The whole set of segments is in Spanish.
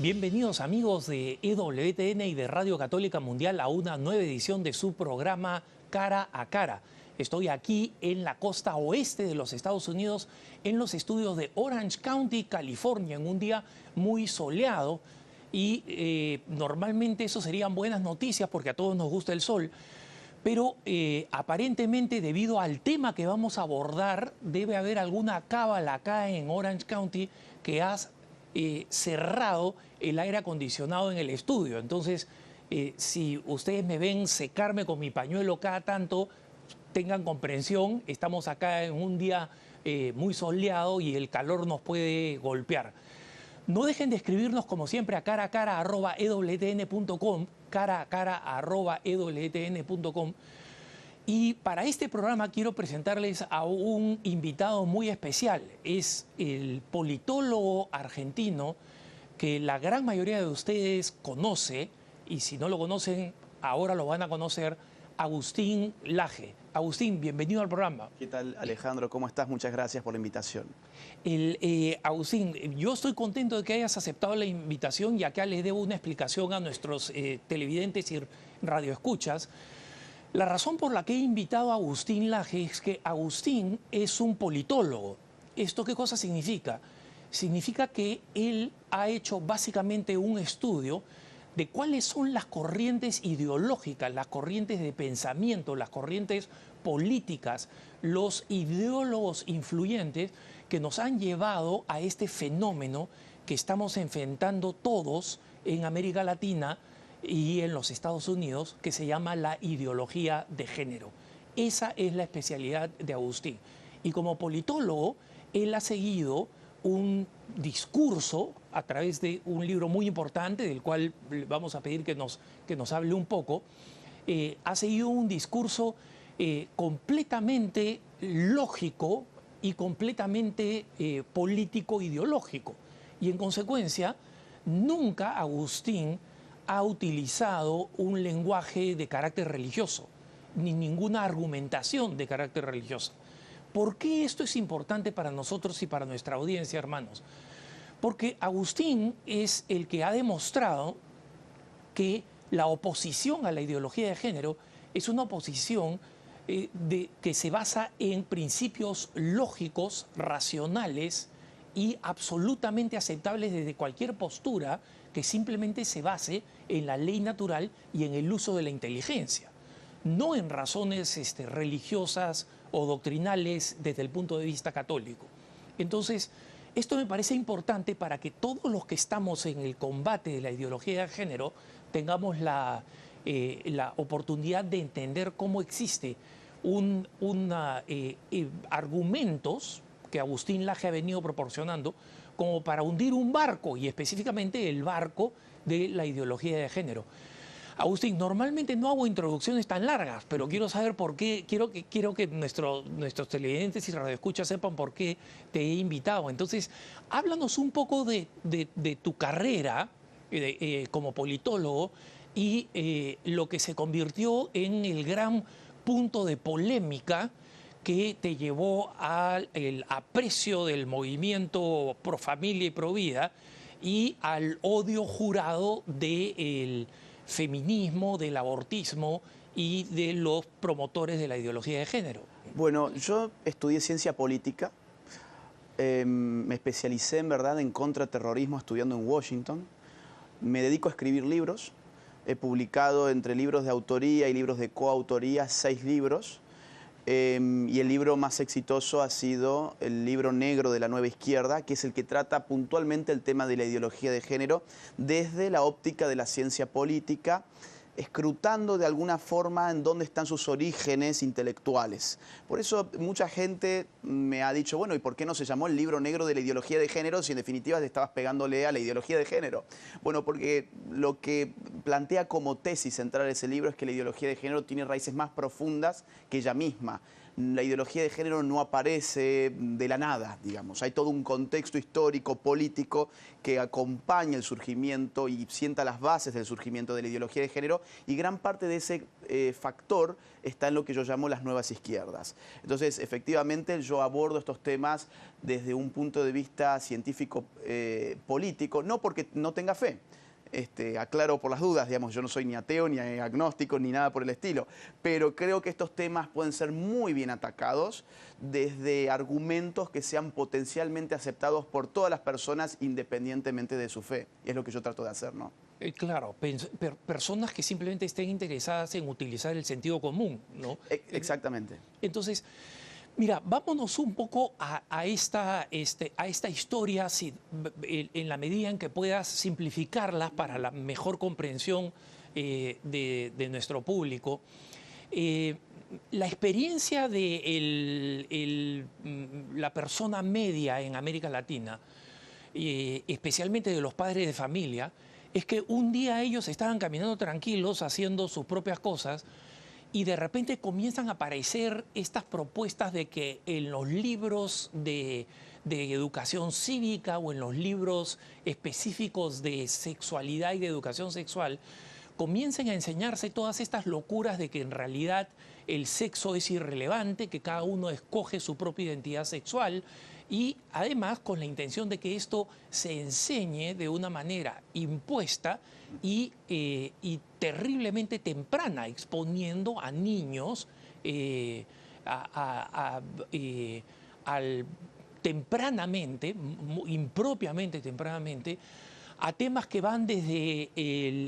Bienvenidos amigos de EWTN y de Radio Católica Mundial a una nueva edición de su programa Cara a Cara. Estoy aquí en la costa oeste de los Estados Unidos, en los estudios de Orange County, California, en un día muy soleado. Y normalmente eso serían buenas noticias porque a todos nos gusta el sol. Pero aparentemente, debido al tema que vamos a abordar, debe haber alguna cábala acá en Orange County que ha cerrado el aire acondicionado en el estudio. Entonces, si ustedes me ven secarme con mi pañuelo cada tanto, tengan comprensión. Estamos acá en un día muy soleado y el calor nos puede golpear. No dejen de escribirnos como siempre a caracara@ewtn.com, caracara@ewtn.com. Y para este programa quiero presentarles a un invitado muy especial. Es el politólogo argentino que la gran mayoría de ustedes conoce, y si no lo conocen, ahora lo van a conocer, Agustín Laje. Agustín, bienvenido al programa. ¿Qué tal, Alejandro? ¿Cómo estás? Muchas gracias por la invitación. Agustín, yo estoy contento de que hayas aceptado la invitación y acá les debo una explicación a nuestros televidentes y radioescuchas. La razón por la que he invitado a Agustín Laje es que Agustín es un politólogo. ¿Esto qué cosa significa? Significa que él ha hecho básicamente un estudio de cuáles son las corrientes ideológicas, las corrientes de pensamiento, las corrientes políticas, los ideólogos influyentes que nos han llevado a este fenómeno que estamos enfrentando todos en América Latina y en los Estados Unidos, que se llama la ideología de género. Esa es la especialidad de Agustín. Y como politólogo, él ha seguido un discurso a través de un libro muy importante, del cual vamos a pedir que nos hable un poco. Ha seguido un discurso completamente lógico y completamente político-ideológico. Y en consecuencia, nunca Agustín ha utilizado un lenguaje de carácter religioso, ni ninguna argumentación de carácter religioso. ¿Por qué esto es importante para nosotros y para nuestra audiencia, hermanos? Porque Agustín es el que ha demostrado que la oposición a la ideología de género es una oposición que se basa en principios lógicos, racionales y absolutamente aceptables desde cualquier postura que simplemente se base en la ley natural y en el uso de la inteligencia, no en razones religiosas o doctrinales desde el punto de vista católico. Entonces, esto me parece importante para que todos los que estamos en el combate de la ideología de género tengamos la oportunidad de entender cómo existe argumentos que Agustín Laje ha venido proporcionando como para hundir un barco, y específicamente el barco de la ideología de género. Agustín, normalmente no hago introducciones tan largas, pero quiero saber por qué, quiero que nuestros televidentes y radioescuchas sepan por qué te he invitado. Entonces, háblanos un poco de tu carrera como politólogo y lo que se convirtió en el gran punto de polémica que te llevó al aprecio del movimiento pro familia y pro vida y al odio jurado del feminismo, del abortismo y de los promotores de la ideología de género. Bueno, yo estudié ciencia política, me especialicé en verdad en contraterrorismo estudiando en Washington, me dedico a escribir libros, he publicado entre libros de autoría y libros de coautoría 6 libros, y el libro más exitoso ha sido el libro negro de la Nueva Izquierda, que es el que trata puntualmente el tema de la ideología de género desde la óptica de la ciencia política, escrutando de alguna forma en dónde están sus orígenes intelectuales. Por eso mucha gente me ha dicho, bueno, ¿y por qué no se llamó el libro negro de la ideología de género si en definitiva te estabas pegándole a la ideología de género? Bueno, porque lo que plantea como tesis central ese libro es que la ideología de género tiene raíces más profundas que ella misma. La ideología de género no aparece de la nada, digamos. Hay todo un contexto histórico, político, que acompaña el surgimiento y sienta las bases del surgimiento de la ideología de género, y gran parte de ese factor está en lo que yo llamo las nuevas izquierdas. Entonces, efectivamente, yo abordo estos temas desde un punto de vista científico político, no porque no tenga fe. Aclaro por las dudas, digamos, yo no soy ni ateo, ni agnóstico, ni nada por el estilo, pero creo que estos temas pueden ser muy bien atacados desde argumentos que sean potencialmente aceptados por todas las personas independientemente de su fe. Y es lo que yo trato de hacer, ¿no? Claro, personas que simplemente estén interesadas en utilizar el sentido común, ¿no? Exactamente. Entonces, mira, vámonos un poco a esta historia en la medida en que puedas simplificarla para la mejor comprensión de nuestro público. La experiencia de la persona media en América Latina, especialmente de los padres de familia, es que un día ellos estaban caminando tranquilos, haciendo sus propias cosas, y de repente comienzan a aparecer estas propuestas de que en los libros de educación cívica o en los libros específicos de sexualidad y de educación sexual comiencen a enseñarse todas estas locuras de que en realidad el sexo es irrelevante, que cada uno escoge su propia identidad sexual, y además con la intención de que esto se enseñe de una manera impuesta y terriblemente temprana, exponiendo a niños tempranamente, impropiamente tempranamente, a temas que van desde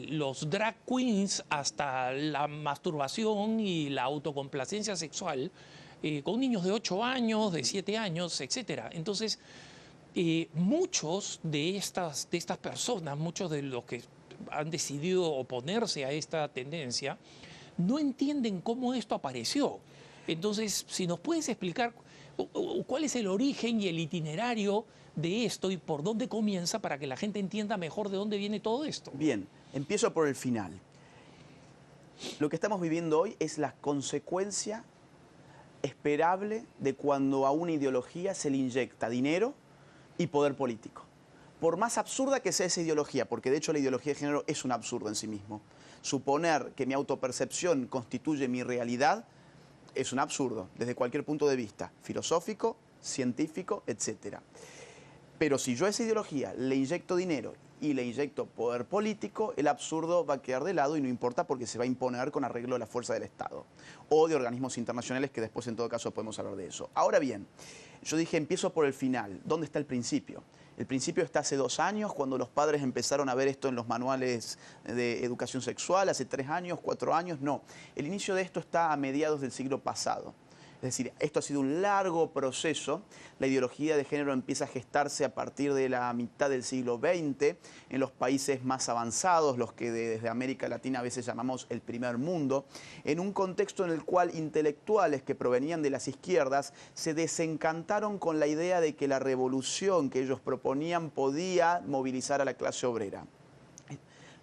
los drag queens hasta la masturbación y la autocomplacencia sexual, con niños de 8 años, de 7 años, etc. Entonces, muchos de estas personas, muchos de los que han decidido oponerse a esta tendencia, no entienden cómo esto apareció. Entonces, si nos puedes explicar cuál es el origen y el itinerario de esto y por dónde comienza para que la gente entienda mejor de dónde viene todo esto. Bien, empiezo por el final. Lo que estamos viviendo hoy es la consecuencia esperable de cuando a una ideología se le inyecta dinero y poder político. Por más absurda que sea esa ideología, porque de hecho la ideología de género es un absurdo en sí mismo, suponer que mi autopercepción constituye mi realidad es un absurdo, desde cualquier punto de vista, filosófico, científico, etc. Pero si yo a esa ideología le inyecto dinero y le inyecto poder político, el absurdo va a quedar de lado y no importa porque se va a imponer con arreglo de la fuerza del Estado o de organismos internacionales, que después en todo caso podemos hablar de eso. Ahora bien, yo dije empiezo por el final. ¿Dónde está el principio? El principio está hace 2 años, cuando los padres empezaron a ver esto en los manuales de educación sexual, hace 3 años, 4 años, no. El inicio de esto está a mediados del siglo pasado. Es decir, esto ha sido un largo proceso. La ideología de género empieza a gestarse a partir de la mitad del siglo XX en los países más avanzados, los que desde América Latina a veces llamamos el primer mundo, en un contexto en el cual intelectuales que provenían de las izquierdas se desencantaron con la idea de que la revolución que ellos proponían podía movilizar a la clase obrera.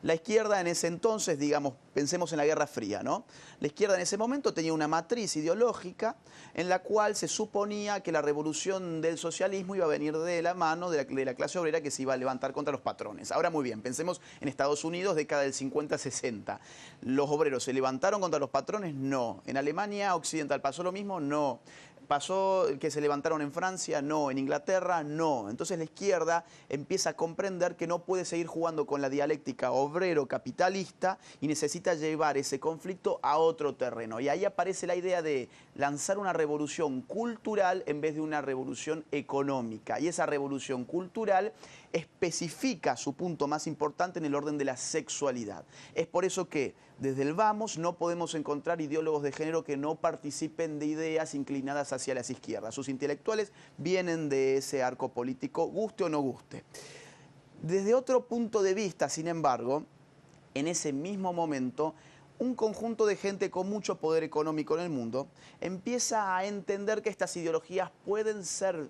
La izquierda en ese entonces, digamos, pensemos en la Guerra Fría, ¿no? La izquierda en ese momento tenía una matriz ideológica en la cual se suponía que la revolución del socialismo iba a venir de la mano de la clase obrera que se iba a levantar contra los patrones. Ahora muy bien, pensemos en Estados Unidos, década del 50-60. ¿Los obreros se levantaron contra los patrones? No. ¿En Alemania Occidental pasó lo mismo? No. ¿Pasó que se levantaron en Francia? No. ¿En Inglaterra? No. Entonces la izquierda empieza a comprender que no puede seguir jugando con la dialéctica obrero-capitalista y necesita llevar ese conflicto a otro terreno. Y ahí aparece la idea de lanzar una revolución cultural en vez de una revolución económica. Y esa revolución cultural especifica su punto más importante en el orden de la sexualidad. Es por eso que desde el vamos no podemos encontrar ideólogos de género que no participen de ideas inclinadas hacia las izquierdas. Sus intelectuales vienen de ese arco político, guste o no guste. Desde otro punto de vista, sin embargo, en ese mismo momento, un conjunto de gente con mucho poder económico en el mundo empieza a entender que estas ideologías pueden ser,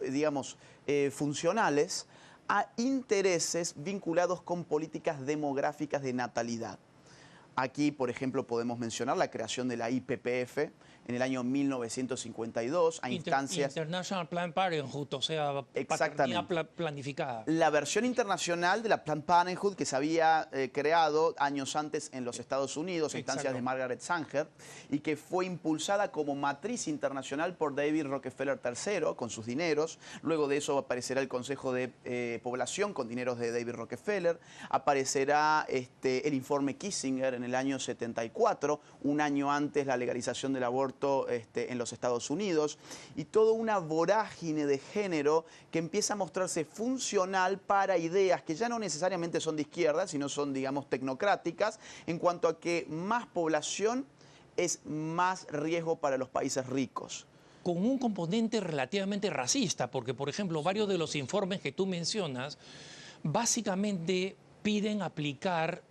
digamos, funcionales a intereses vinculados con políticas demográficas de natalidad. Aquí, por ejemplo, podemos mencionar la creación de la IPPF en el año 1952 a instancias... International Planned Parenthood, o sea, paternidad planificada. La versión internacional de la Planned Parenthood que se había creado años antes en los Estados Unidos, a instancias de Margaret Sanger, y que fue impulsada como matriz internacional por David Rockefeller III con sus dineros. Luego de eso aparecerá el Consejo de Población con dineros de David Rockefeller. Aparecerá el informe Kissinger en el año 74, un año antes la legalización del aborto en los Estados Unidos, y toda una vorágine de género que empieza a mostrarse funcional para ideas que ya no necesariamente son de izquierda, sino son, digamos, tecnocráticas, en cuanto a que más población es más riesgo para los países ricos. Con un componente relativamente racista, porque, por ejemplo, varios de los informes que tú mencionas, básicamente piden aplicar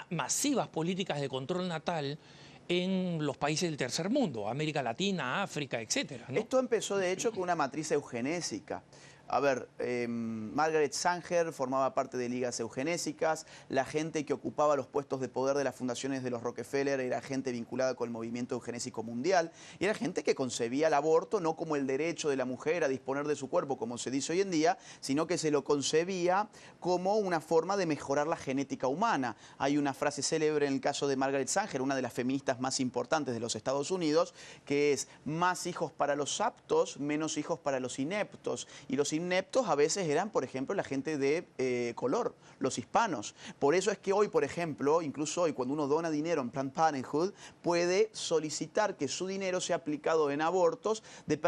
masivas políticas de control natal en los países del tercer mundo, América Latina, África, etcétera, ¿no? Esto empezó, de hecho, con una matriz eugenésica. A ver, Margaret Sanger formaba parte de ligas eugenésicas, la gente que ocupaba los puestos de poder de las fundaciones de los Rockefeller era gente vinculada con el movimiento eugenésico mundial, y era gente que concebía el aborto no como el derecho de la mujer a disponer de su cuerpo, como se dice hoy en día, sino que se lo concebía como una forma de mejorar la genética humana. Hay una frase célebre en el caso de Margaret Sanger, una de las feministas más importantes de los Estados Unidos, que es: más hijos para los aptos, menos hijos para los ineptos. Y los ineptos a veces eran, por ejemplo, la gente de color, los hispanos. Por eso es que hoy, por ejemplo, incluso hoy, cuando uno dona dinero en Planned Parenthood, puede solicitar que su dinero sea aplicado en abortos de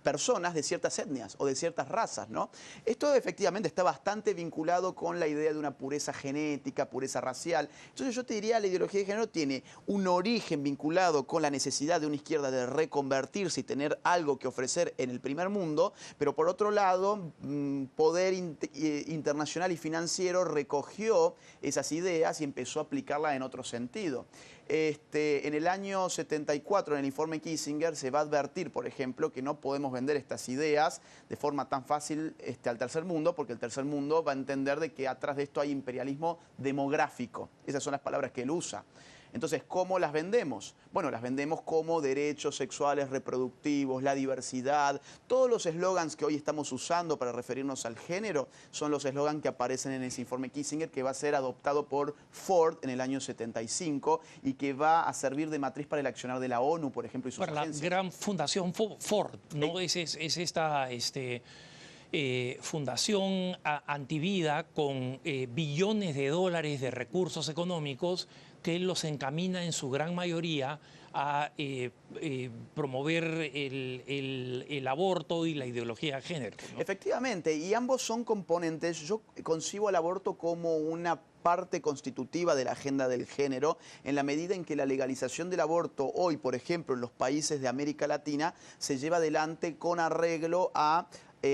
personas de ciertas etnias o de ciertas razas, ¿no? Esto efectivamente está bastante vinculado con la idea de una pureza genética, pureza racial. Entonces yo te diría, la ideología de género tiene un origen vinculado con la necesidad de una izquierda de reconvertirse y tener algo que ofrecer en el primer mundo, pero por otro lado, poder internacional y financiero recogió esas ideas y empezó a aplicarlas en otro sentido. En el año 74, en el informe Kissinger, se va a advertir, por ejemplo, que no podemos vender estas ideas de forma tan fácil al tercer mundo, porque el tercer mundo va a entender de que atrás de esto hay imperialismo demográfico. Esas son las palabras que él usa. Entonces, ¿cómo las vendemos? Bueno, las vendemos como derechos sexuales reproductivos, la diversidad. Todos los eslogans que hoy estamos usando para referirnos al género son los eslogans que aparecen en ese informe Kissinger, que va a ser adoptado por Ford en el año 75 y que va a servir de matriz para el accionar de la ONU, por ejemplo, y sus agencias. La gran fundación Ford, ¿no? Es esta... fundación antivida con billones de dólares de recursos económicos que los encamina en su gran mayoría a promover el aborto y la ideología de género, ¿no? Efectivamente, y ambos son componentes. Yo concibo al aborto como una parte constitutiva de la agenda del género, en la medida en que la legalización del aborto hoy, por ejemplo, en los países de América Latina, se lleva adelante con arreglo a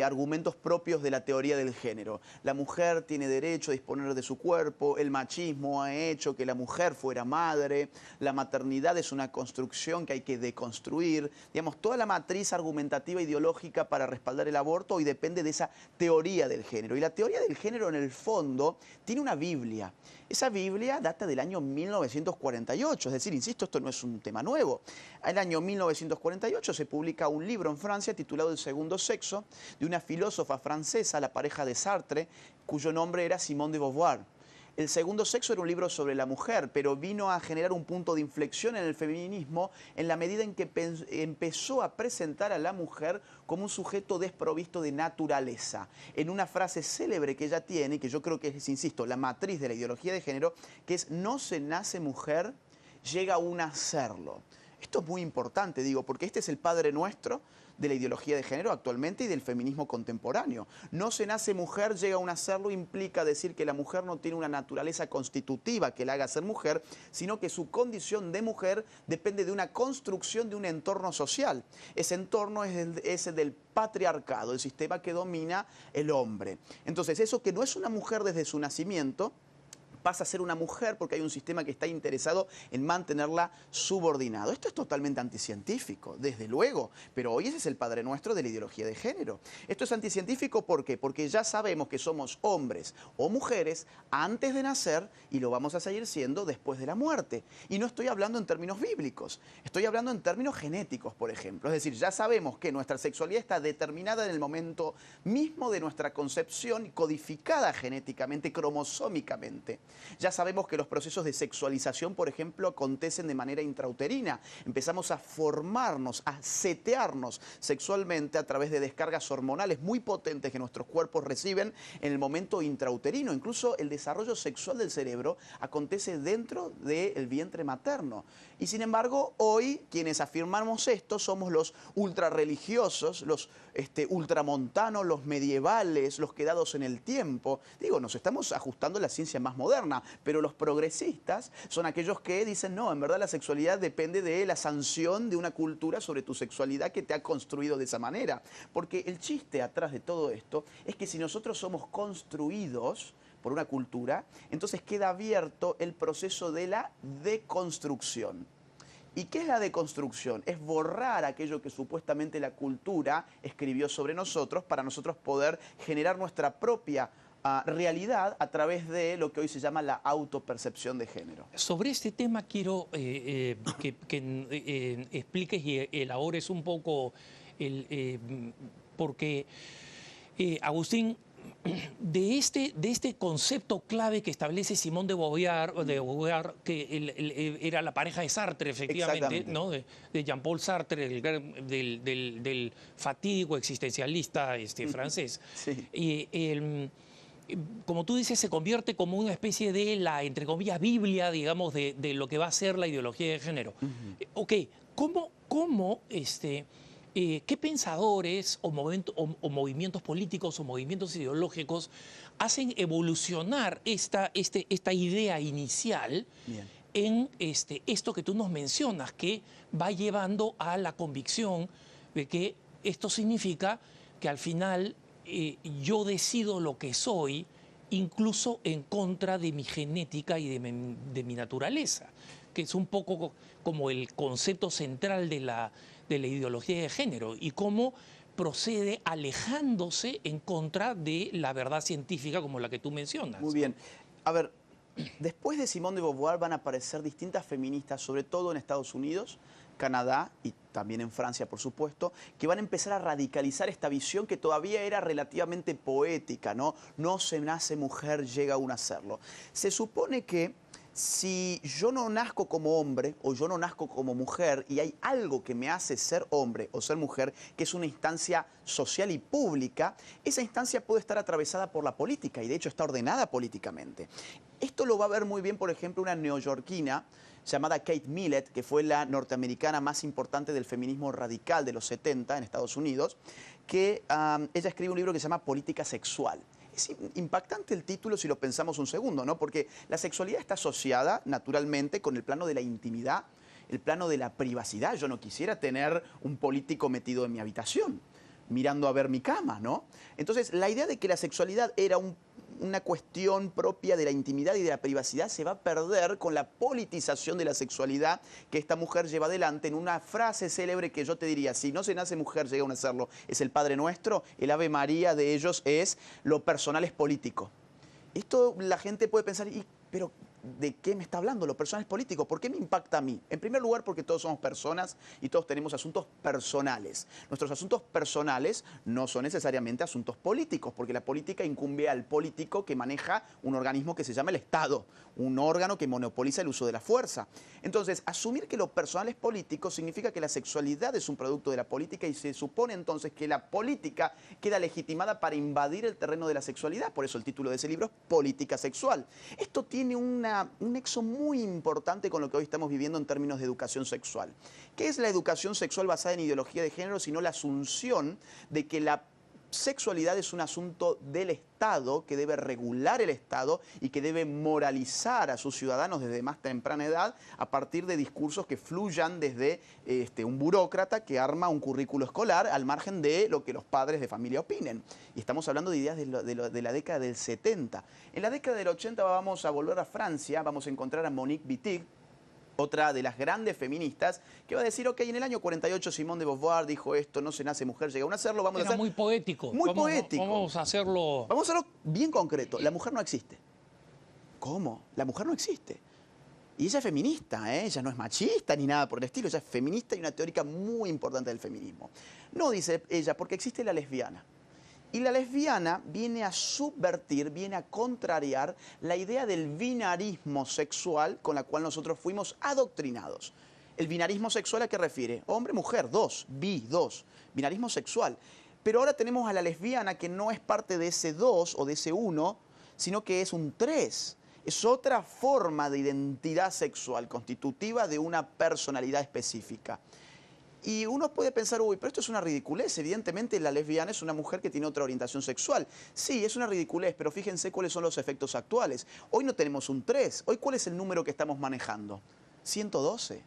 argumentos propios de la teoría del género. La mujer tiene derecho a disponer de su cuerpo, el machismo ha hecho que la mujer fuera madre, la maternidad es una construcción que hay que deconstruir. Digamos, toda la matriz argumentativa ideológica para respaldar el aborto hoy depende de esa teoría del género. Y la teoría del género, en el fondo, tiene una Biblia. Esa Biblia data del año 1948, es decir, insisto, esto no es un tema nuevo. En el año 1948 se publica un libro en Francia titulado El segundo sexo, de una filósofa francesa, la pareja de Sartre, cuyo nombre era Simone de Beauvoir. El segundo sexo era un libro sobre la mujer, pero vino a generar un punto de inflexión en el feminismo en la medida en que empezó a presentar a la mujer como un sujeto desprovisto de naturaleza. En una frase célebre que ella tiene, que yo creo que es, insisto, la matriz de la ideología de género, que es: no se nace mujer, llega uno a serlo. Esto es muy importante, digo, porque este es el Padre Nuestro de la ideología de género actualmente y del feminismo contemporáneo. No se nace mujer, llega a un hacerlo, implica decir que la mujer no tiene una naturaleza constitutiva que la haga ser mujer, sino que su condición de mujer depende de una construcción de un entorno social. Ese entorno es el del patriarcado, el sistema que domina el hombre. Entonces, eso que no es una mujer desde su nacimiento, pasa a ser una mujer porque hay un sistema que está interesado en mantenerla subordinado. Esto es totalmente anticientífico, desde luego, pero hoy ese es el padre nuestro de la ideología de género. Esto es anticientífico, ¿por qué? Porque ya sabemos que somos hombres o mujeres antes de nacer y lo vamos a seguir siendo después de la muerte. Y no estoy hablando en términos bíblicos, estoy hablando en términos genéticos, por ejemplo. Es decir, ya sabemos que nuestra sexualidad está determinada en el momento mismo de nuestra concepción, codificada genéticamente, cromosómicamente. Ya sabemos que los procesos de sexualización, por ejemplo, acontecen de manera intrauterina. Empezamos a formarnos, a setearnos sexualmente a través de descargas hormonales muy potentes que nuestros cuerpos reciben en el momento intrauterino. Incluso el desarrollo sexual del cerebro acontece dentro del vientre materno. Y sin embargo, hoy quienes afirmamos esto somos los ultrarreligiosos, los ultramontanos, los medievales, los quedados en el tiempo. Digo, nos estamos ajustando a la ciencia más moderna, pero los progresistas son aquellos que dicen, no, en verdad la sexualidad depende de la sanción de una cultura sobre tu sexualidad que te ha construido de esa manera. Porque el chiste atrás de todo esto es que si nosotros somos construidos por una cultura, entonces queda abierto el proceso de la deconstrucción. ¿Y qué es la deconstrucción? Es borrar aquello que supuestamente la cultura escribió sobre nosotros para nosotros poder generar nuestra propia realidad a través de lo que hoy se llama la autopercepción de género. Sobre este tema quiero que expliques y elabores un poco, porque Agustín, de este concepto clave que establece Simone de Beauvoir, que era la pareja de Sartre, efectivamente, ¿no? de Jean-Paul Sartre, del fatídico existencialista francés. Sí. Como tú dices, se convierte como una especie de la, entre comillas, Biblia, digamos, de lo que va a ser la ideología de género. Ok, ¿qué pensadores o movimientos políticos o movimientos ideológicos hacen evolucionar esta idea inicial en esto que tú nos mencionas, que va llevando a la convicción de que esto significa que al final yo decido lo que soy, incluso en contra de mi genética y de mi naturaleza, que es un poco como el concepto central de la ideología de género y cómo procede alejándose en contra de la verdad científica como la que tú mencionas. Muy bien. A ver, después de Simone de Beauvoir van a aparecer distintas feministas, sobre todo en Estados Unidos, Canadá y también en Francia, por supuesto, que van a empezar a radicalizar esta visión que todavía era relativamente poética, ¿no? No se nace mujer, llega uno a serlo. Se supone que si yo no nazco como hombre o yo no nazco como mujer y hay algo que me hace ser hombre o ser mujer, que es una instancia social y pública, esa instancia puede estar atravesada por la política y de hecho está ordenada políticamente. Esto lo va a ver muy bien, por ejemplo, una neoyorquina llamada Kate Millett, que fue la norteamericana más importante del feminismo radical de los 70 en Estados Unidos, que ella escribe un libro que se llama Política Sexual. Es impactante el título si lo pensamos un segundo, ¿no? Porque la sexualidad está asociada naturalmente con el plano de la intimidad, el plano de la privacidad. Yo no quisiera tener un político metido en mi habitación, mirando a ver mi cama, ¿no? Entonces, la idea de que la sexualidad era una cuestión propia de la intimidad y de la privacidad se va a perder con la politización de la sexualidad que esta mujer lleva adelante en una frase célebre que yo te diría, si no se nace mujer, llega a hacerlo, es el Padre Nuestro, el Ave María de ellos es lo personal es político. Esto la gente puede pensar, pero ¿de qué me está hablando? Lo personal es político. ¿Por qué me impacta a mí? En primer lugar, porque todos somos personas y todos tenemos asuntos personales. Nuestros asuntos personales no son necesariamente asuntos políticos, porque la política incumbe al político que maneja un organismo que se llama el Estado, un órgano que monopoliza el uso de la fuerza. Entonces, asumir que lo personal es político significa que la sexualidad es un producto de la política y se supone entonces que la política queda legitimada para invadir el terreno de la sexualidad. Por eso el título de ese libro es Política Sexual. Esto tiene un nexo muy importante con lo que hoy estamos viviendo en términos de educación sexual. ¿Qué es la educación sexual basada en ideología de género, sino la asunción de que la sexualidad es un asunto del Estado, que debe regular el Estado y que debe moralizar a sus ciudadanos desde más temprana edad a partir de discursos que fluyan desde un burócrata que arma un currículo escolar al margen de lo que los padres de familia opinen. Y estamos hablando de ideas de la década del 70. En la década del 80 vamos a volver a Francia, vamos a encontrar a Monique Wittig, otra de las grandes feministas, que va a decir, ok, en el año 48 Simone de Beauvoir dijo esto, no se nace mujer, llega a hacerlo, vamos a hacer... muy poético. Muy poético. Vamos a hacerlo... Vamos a hacerlo bien concreto. La mujer no existe. ¿Cómo? La mujer no existe. Y ella es feminista, ¿eh? Ella no es machista ni nada por el estilo, ella es feminista y una teórica muy importante del feminismo. No, dice ella, porque existe la lesbiana. Y la lesbiana viene a subvertir, viene a contrariar la idea del binarismo sexual con la cual nosotros fuimos adoctrinados. ¿El binarismo sexual a qué refiere? Hombre, mujer, dos, dos, binarismo sexual. Pero ahora tenemos a la lesbiana que no es parte de ese dos o de ese uno, sino que es un tres. Es otra forma de identidad sexual constitutiva de una personalidad específica. Y uno puede pensar, uy, pero esto es una ridiculez. Evidentemente la lesbiana es una mujer que tiene otra orientación sexual. Sí, es una ridiculez, pero fíjense cuáles son los efectos actuales. Hoy no tenemos un 3. Hoy, ¿cuál es el número que estamos manejando? 112.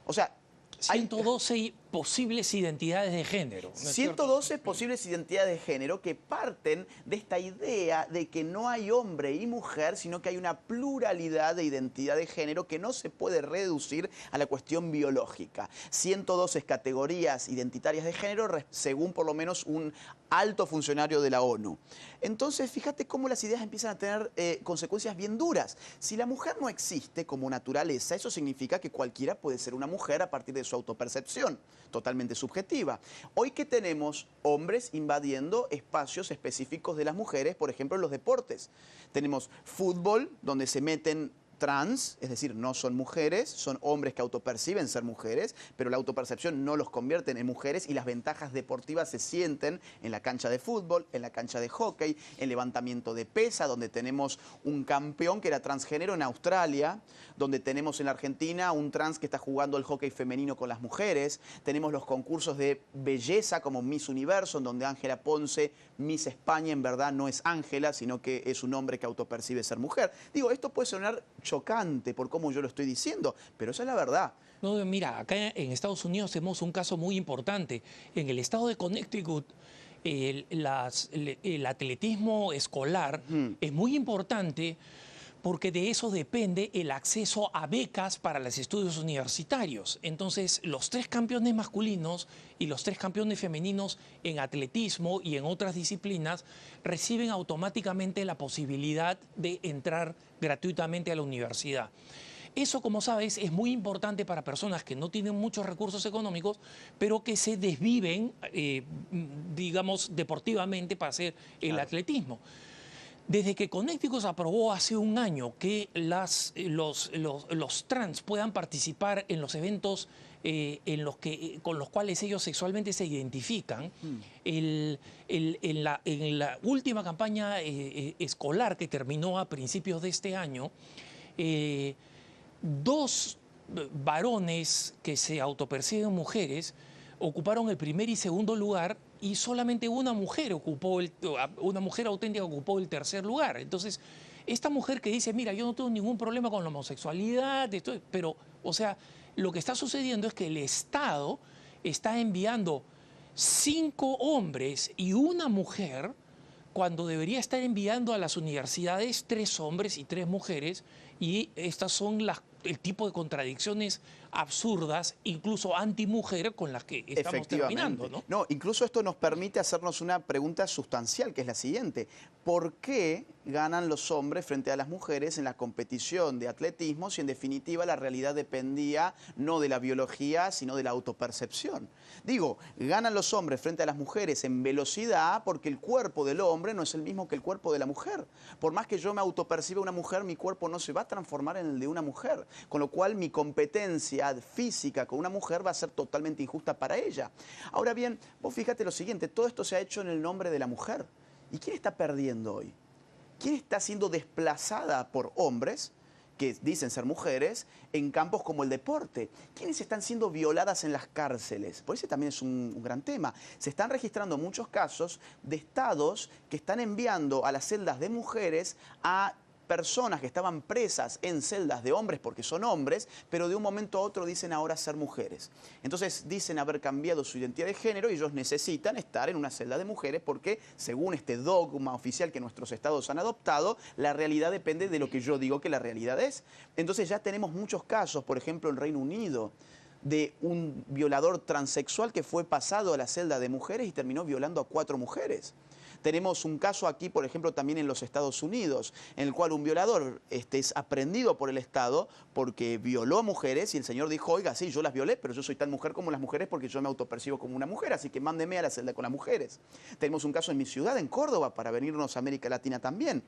O sea... 112 posibles identidades de género. ¿No 112 posibles identidades de género que parten de esta idea de que no hay hombre y mujer, sino que hay una pluralidad de identidad de género que no se puede reducir a la cuestión biológica. 112 categorías identitarias de género según por lo menos un alto funcionario de la ONU. Entonces, fíjate cómo las ideas empiezan a tener consecuencias bien duras. Si la mujer no existe como naturaleza, eso significa que cualquiera puede ser una mujer a partir de su autopercepción, totalmente subjetiva. Hoy que tenemos hombres invadiendo espacios específicos de las mujeres, por ejemplo en los deportes. Tenemos fútbol, donde se meten trans, es decir, no son mujeres, son hombres que autoperciben ser mujeres, pero la autopercepción no los convierte en mujeres y las ventajas deportivas se sienten en la cancha de fútbol, en la cancha de hockey, en levantamiento de pesa, donde tenemos un campeón que era transgénero en Australia, donde tenemos en la Argentina un trans que está jugando el hockey femenino con las mujeres, tenemos los concursos de belleza como Miss Universo, en donde Ángela Ponce, Miss España, en verdad no es Ángela, sino que es un hombre que autopercibe ser mujer. Digo, esto puede sonar chocante por cómo yo lo estoy diciendo, pero esa es la verdad. No, mira, acá en Estados Unidos tenemos un caso muy importante. En el estado de Connecticut, el atletismo escolar es muy importante porque de eso depende el acceso a becas para los estudios universitarios. Entonces, los 3 campeones masculinos y los 3 campeones femeninos en atletismo y en otras disciplinas reciben automáticamente la posibilidad de entrar gratuitamente a la universidad. Eso, como sabes, es muy importante para personas que no tienen muchos recursos económicos, pero que se desviven, digamos, deportivamente para hacer el atletismo. Desde que Connecticut aprobó hace un año que los trans puedan participar en los eventos con los cuales ellos sexualmente se identifican, en la última campaña escolar que terminó a principios de este año, 2 varones que se autoperciben mujeres ocuparon el primer y segundo lugar y solamente una mujer auténtica ocupó el tercer lugar. Entonces, esta mujer que dice, mira, yo no tengo ningún problema con la homosexualidad, pero, o sea, lo que está sucediendo es que el Estado está enviando 5 hombres y una mujer cuando debería estar enviando a las universidades 3 hombres y 3 mujeres, y estas son el tipo de contradicciones absurdas, incluso antimujer, con las que estamos terminando, ¿no? No, incluso esto nos permite hacernos una pregunta sustancial, que es la siguiente. ¿Por qué ganan los hombres frente a las mujeres en la competición de atletismo si en definitiva la realidad dependía no de la biología, sino de la autopercepción? Digo, ganan los hombres frente a las mujeres en velocidad porque el cuerpo del hombre no es el mismo que el cuerpo de la mujer. Por más que yo me autoperciba una mujer, mi cuerpo no se va a transformar en el de una mujer, con lo cual mi competencia física con una mujer va a ser totalmente injusta para ella. Ahora bien, vos fíjate lo siguiente, todo esto se ha hecho en el nombre de la mujer. ¿Y quién está perdiendo hoy? ¿Quién está siendo desplazada por hombres que dicen ser mujeres, en campos como el deporte. ¿Quiénes están siendo violadas en las cárceles? Por eso también es un gran tema. Se están registrando muchos casos de estados que están enviando a las celdas de mujeres a personas que estaban presas en celdas de hombres porque son hombres, pero de un momento a otro dicen ahora ser mujeres. Entonces dicen haber cambiado su identidad de género y ellos necesitan estar en una celda de mujeres porque, según este dogma oficial que nuestros estados han adoptado, la realidad depende de lo que yo digo que la realidad es. Entonces ya tenemos muchos casos, por ejemplo en Reino Unido, de un violador transexual que fue pasado a la celda de mujeres y terminó violando a 4 mujeres. Tenemos un caso aquí, por ejemplo, también en los Estados Unidos, en el cual un violador es aprendido por el Estado porque violó a mujeres y el señor dijo, oiga, sí, yo las violé, pero yo soy tan mujer como las mujeres porque yo me autopercibo como una mujer, así que mándeme a la celda con las mujeres. Tenemos un caso en mi ciudad, en Córdoba, para venirnos a América Latina también,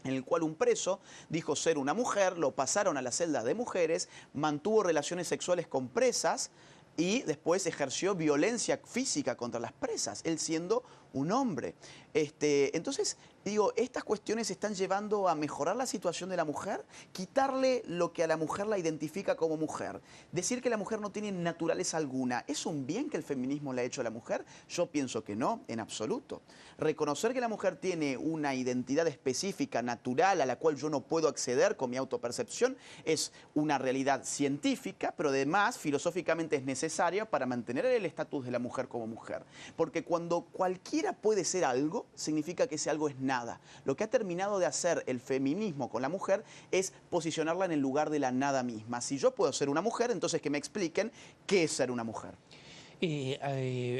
en el cual un preso dijo ser una mujer, lo pasaron a la celda de mujeres, mantuvo relaciones sexuales con presas y después ejerció violencia física contra las presas, él siendo un hombre. Entonces, digo, estas cuestiones están llevando a mejorar la situación de la mujer, quitarle lo que a la mujer la identifica como mujer, decir que la mujer no tiene naturaleza alguna. ¿Es un bien que el feminismo le ha hecho a la mujer? Yo pienso que no, en absoluto. Reconocer que la mujer tiene una identidad específica, natural, a la cual yo no puedo acceder con mi autopercepción, es una realidad científica, pero además filosóficamente es necesaria para mantener el estatus de la mujer como mujer. Porque cuando cualquiera puede ser algo, significa que ese algo es nada. Lo que ha terminado de hacer el feminismo con la mujer es posicionarla en el lugar de la nada misma. Si yo puedo ser una mujer, entonces que me expliquen qué es ser una mujer.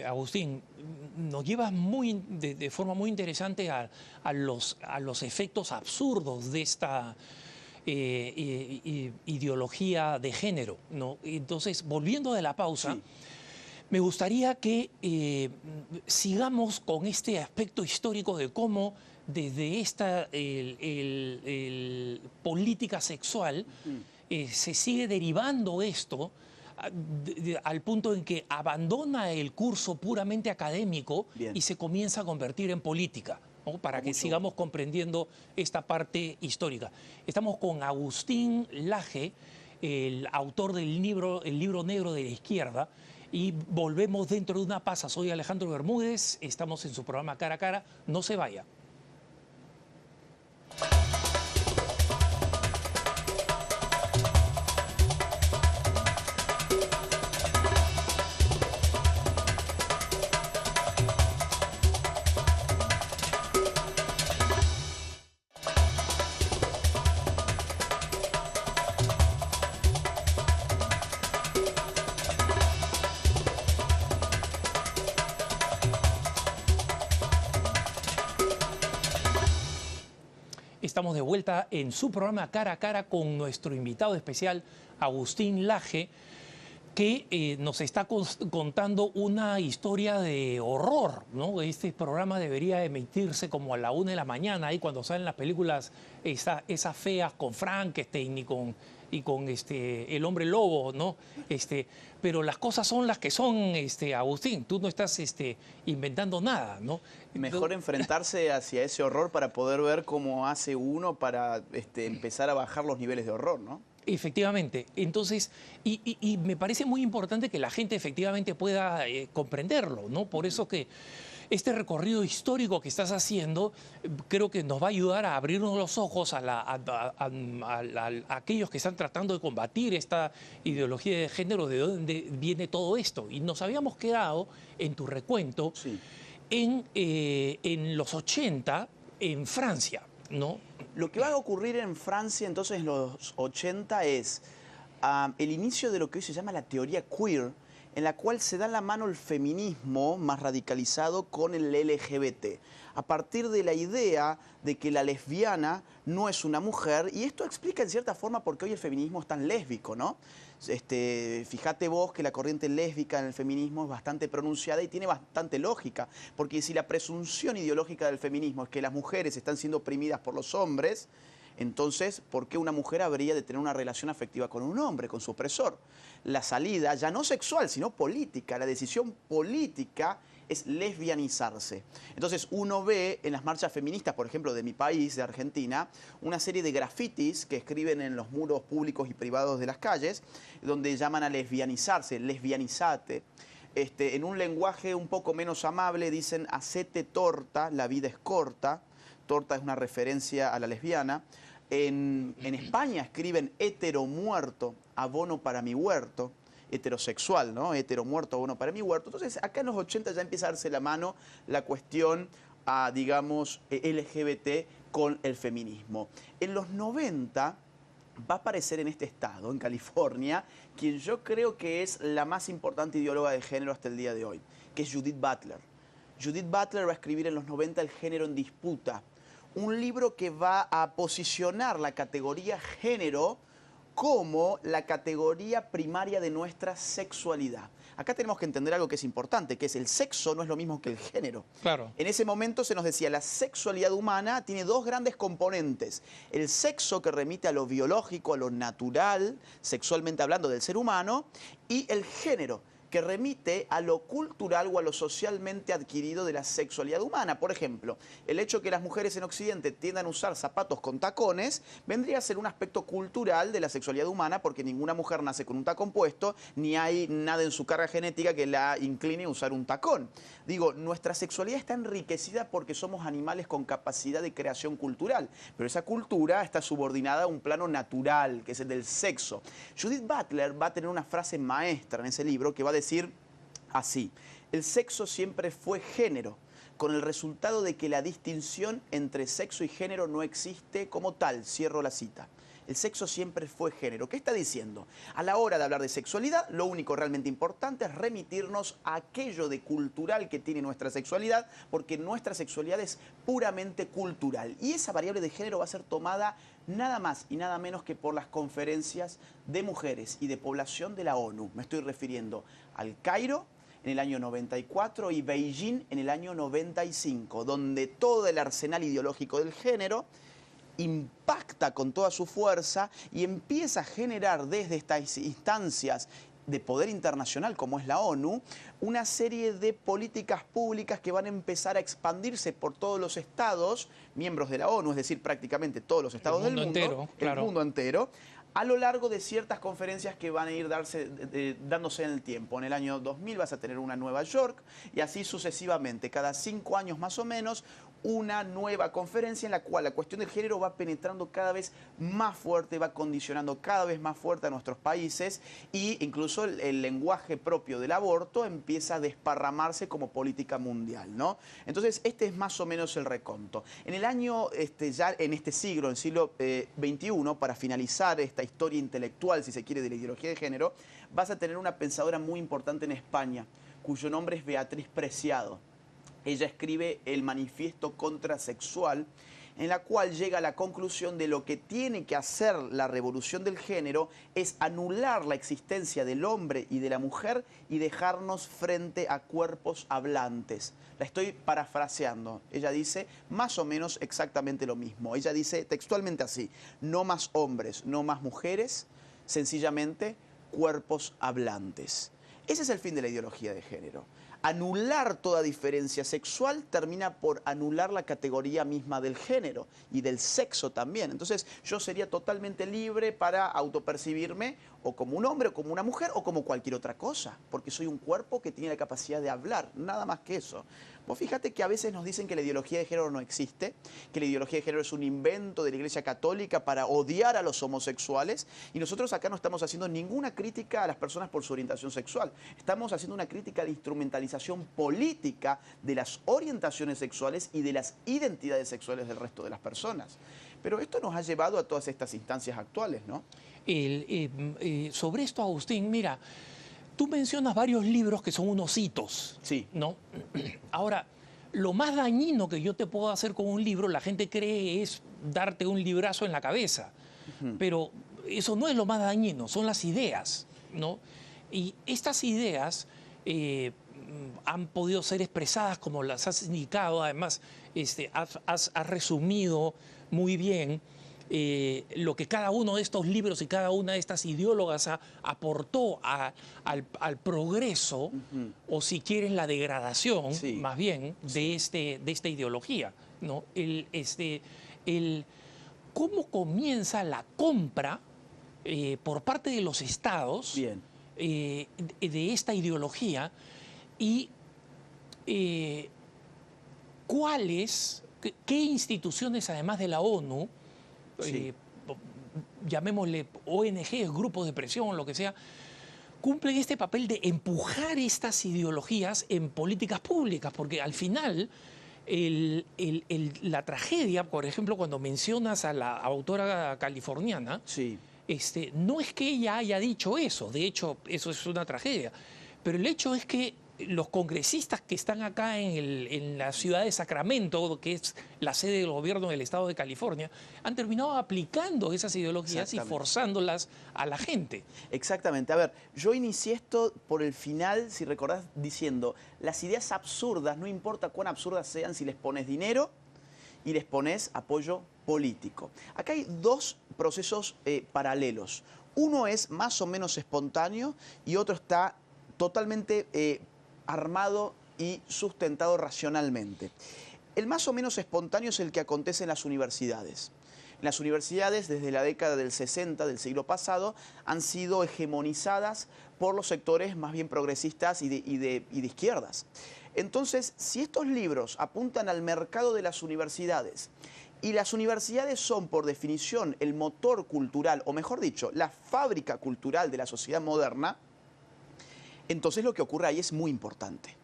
Agustín, nos llevas de forma muy interesante a los efectos absurdos de esta ideología de género, ¿no? Entonces, volviendo de la pausa, sí, me gustaría que sigamos con este aspecto histórico de cómo desde esta política sexual se sigue derivando esto al punto en que abandona el curso puramente académico. Bien, y se comienza a convertir en política, ¿no? Para que sigamos comprendiendo esta parte histórica. Estamos con Agustín Laje, el autor del libro El Libro Negro de la Izquierda, y volvemos dentro de una pausa. Soy Alejandro Bermúdez, estamos en su programa Cara a Cara. No se vaya. Estamos de vuelta en su programa Cara a Cara con nuestro invitado especial, Agustín Laje, que nos está contando una historia de horror, ¿no? Este programa debería emitirse como a la 1 de la mañana, ahí cuando salen las películas esas feas con Frankenstein y con el hombre lobo, ¿no? Pero las cosas son las que son, Agustín. Tú no estás inventando nada, ¿no? Mejor enfrentarse hacia ese horror para poder ver cómo hace uno para empezar a bajar los niveles de horror, ¿no? Efectivamente. Entonces, y me parece muy importante que la gente efectivamente pueda comprenderlo, ¿no? Por eso que este recorrido histórico que estás haciendo creo que nos va a ayudar a abrirnos los ojos a aquellos que están tratando de combatir esta ideología de género, de dónde viene todo esto. Y nos habíamos quedado en tu recuento, sí, en los 80 en Francia, ¿no? Lo que va a ocurrir en Francia entonces en los 80 es el inicio de lo que hoy se llama la teoría queer, en la cual se da la mano el feminismo más radicalizado con el LGBT, a partir de la idea de que la lesbiana no es una mujer, y esto explica en cierta forma por qué hoy el feminismo es tan lésbico, ¿no? Fíjate vos que la corriente lésbica en el feminismo es bastante pronunciada y tiene bastante lógica, porque si la presunción ideológica del feminismo es que las mujeres están siendo oprimidas por los hombres, entonces, ¿por qué una mujer habría de tener una relación afectiva con un hombre, con su opresor? La salida, ya no sexual, sino política, la decisión política es lesbianizarse. Entonces uno ve en las marchas feministas, por ejemplo, de mi país, de Argentina, una serie de grafitis que escriben en los muros públicos y privados de las calles, donde llaman a lesbianizarse, lesbianizate. En un lenguaje un poco menos amable dicen, hacete torta, la vida es corta. Torta es una referencia a la lesbiana. En España escriben hetero muerto, abono para mi huerto. Heterosexual, ¿no? Hetero muerto, abono para mi huerto. Entonces, acá en los 80 ya empieza a darse la mano la cuestión, digamos, LGBT con el feminismo. En los 90 va a aparecer en este estado, en California, quien yo creo que es la más importante ideóloga de género hasta el día de hoy, que es Judith Butler. Judith Butler va a escribir en los 90 El género en disputa, un libro que va a posicionar la categoría género como la categoría primaria de nuestra sexualidad. Acá tenemos que entender algo que es importante, que es el sexo no es lo mismo que el género. Claro. En ese momento se nos decía, la sexualidad humana tiene dos grandes componentes. El sexo, que remite a lo biológico, a lo natural, sexualmente hablando del ser humano, y el género, que remite a lo cultural o a lo socialmente adquirido de la sexualidad humana. Por ejemplo, el hecho que las mujeres en Occidente tiendan a usar zapatos con tacones vendría a ser un aspecto cultural de la sexualidad humana, porque ninguna mujer nace con un tacón puesto, ni hay nada en su carga genética que la incline a usar un tacón. Digo, nuestra sexualidad está enriquecida porque somos animales con capacidad de creación cultural, pero esa cultura está subordinada a un plano natural, que es el del sexo. Judith Butler va a tener una frase maestra en ese libro que va a decir así: el sexo siempre fue género, con el resultado de que la distinción entre sexo y género no existe como tal. Cierro la cita. El sexo siempre fue género. ¿Qué está diciendo? A la hora de hablar de sexualidad, lo único realmente importante es remitirnos a aquello de cultural que tiene nuestra sexualidad, porque nuestra sexualidad es puramente cultural. Y esa variable de género va a ser tomada nada más y nada menos que por las conferencias de mujeres y de población de la ONU. Me estoy refiriendo al Cairo en el año 94 y Beijing en el año 95, donde todo el arsenal ideológico del género impacta con toda su fuerza y empieza a generar desde estas instancias de poder internacional como es la ONU, una serie de políticas públicas que van a empezar a expandirse por todos los estados, miembros de la ONU, es decir, prácticamente todos los estados del mundo, entero, claro. el mundo entero, a lo largo de ciertas conferencias que van a ir dándose en el tiempo. En el año 2000 vas a tener una en Nueva York y así sucesivamente. Cada 5 años más o menos, una nueva conferencia en la cual la cuestión del género va penetrando cada vez más fuerte, va condicionando cada vez más fuerte a nuestros países e incluso el lenguaje propio del aborto empieza a desparramarse como política mundial, ¿no? Entonces, este es más o menos el reconto. En el año, ya en este siglo, en el siglo XXI, para finalizar esta historia intelectual, si se quiere, de la ideología de género, vas a tener una pensadora muy importante en España, cuyo nombre es Beatriz Preciado. Ella escribe el Manifiesto Contrasexual, en la cual llega a la conclusión de lo que tiene que hacer la revolución del género es anular la existencia del hombre y de la mujer y dejarnos frente a cuerpos hablantes. La estoy parafraseando. Ella dice más o menos exactamente lo mismo. Ella dice textualmente así: no más hombres, no más mujeres, sencillamente cuerpos hablantes. Ese es el fin de la ideología de género. Anular toda diferencia sexual termina por anular la categoría misma del género y del sexo también. Entonces yo sería totalmente libre para autopercibirme o como un hombre o como una mujer o como cualquier otra cosa, porque soy un cuerpo que tiene la capacidad de hablar, nada más que eso. Vos fíjate que a veces nos dicen que la ideología de género no existe, que la ideología de género es un invento de la Iglesia Católica para odiar a los homosexuales, y nosotros acá no estamos haciendo ninguna crítica a las personas por su orientación sexual. Estamos haciendo una crítica a la instrumentalización política de las orientaciones sexuales y de las identidades sexuales del resto de las personas. Pero esto nos ha llevado a todas estas instancias actuales, ¿no? Sobre esto, Agustín, mira, tú mencionas varios libros que son unos hitos, Sí. ¿no? Ahora, lo más dañino que yo te puedo hacer con un libro, la gente cree es darte un librazo en la cabeza. Pero eso no es lo más dañino, son las ideas, ¿no? Y estas ideas han podido ser expresadas como las has indicado, además has resumido muy bien lo que cada uno de estos libros y cada una de estas ideólogas aportó al progreso, o si quieres la degradación, Sí. más bien, de esta ideología, ¿no? Cómo comienza la compra por parte de los estados Bien. de esta ideología y qué instituciones, además de la ONU, Sí. llamémosle ONGs, grupos de presión, lo que sea, cumplen este papel de empujar estas ideologías en políticas públicas, porque al final la tragedia, por ejemplo, cuando mencionas a la autora californiana, Sí. no es que ella haya dicho eso, de hecho eso es una tragedia, pero el hecho es que los congresistas que están acá en la ciudad de Sacramento, que es la sede del gobierno del estado de California, han terminado aplicando esas ideologías y forzándolas a la gente. Exactamente. A ver, yo inicié esto por el final, si recordás, diciendo, las ideas absurdas, no importa cuán absurdas sean, si les pones dinero y les pones apoyo político. Acá hay dos procesos paralelos. Uno es más o menos espontáneo y otro está totalmente armado y sustentado racionalmente. El más o menos espontáneo es el que acontece en las universidades. En las universidades, desde la década del 60 del siglo pasado, han sido hegemonizadas por los sectores más bien progresistas y de izquierdas. Entonces, si estos libros apuntan al mercado de las universidades, y las universidades son, por definición, el motor cultural, o mejor dicho, la fábrica cultural de la sociedad moderna, entonces lo que ocurre ahí es muy importante.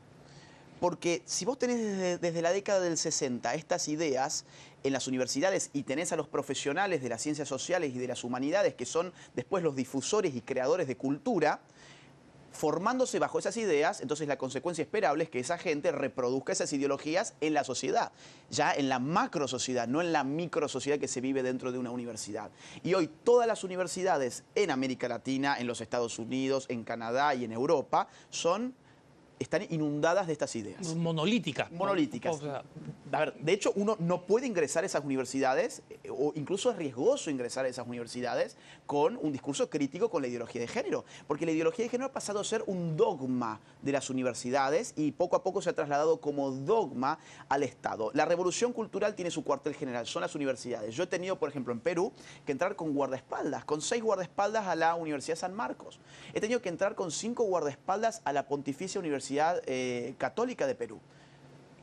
Porque si vos tenés desde la década del 60 estas ideas en las universidades y tenés a los profesionales de las ciencias sociales y de las humanidades, que son después los difusores y creadores de cultura, formándose bajo esas ideas, entonces la consecuencia esperable es que esa gente reproduzca esas ideologías en la sociedad, ya en la macro sociedad, no en la micro sociedad que se vive dentro de una universidad. Y hoy todas las universidades en América Latina, en los Estados Unidos, en Canadá y en Europa están inundadas de estas ideas. Monolíticas. Monolíticas. A ver, de hecho, uno no puede ingresar a esas universidades, o incluso es riesgoso ingresar a esas universidades con un discurso crítico con la ideología de género, porque la ideología de género ha pasado a ser un dogma de las universidades y poco a poco se ha trasladado como dogma al Estado. La revolución cultural tiene su cuartel general, son las universidades. Yo he tenido, por ejemplo, en Perú, que entrar con guardaespaldas, con 6 guardaespaldas a la Universidad San Marcos. He tenido que entrar con 5 guardaespaldas a la Pontificia Universidad Católica de Perú,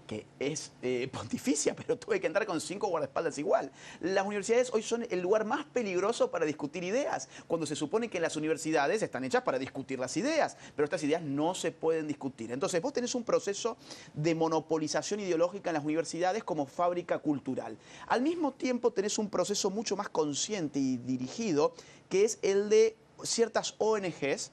que es pontificia, pero tuve que entrar con 5 guardaespaldas igual. Las universidades hoy son el lugar más peligroso para discutir ideas, cuando se supone que las universidades están hechas para discutir las ideas, pero estas ideas no se pueden discutir. Entonces vos tenés un proceso de monopolización ideológica en las universidades como fábrica cultural. Al mismo tiempo tenés un proceso mucho más consciente y dirigido, que es el de ciertas ONGs,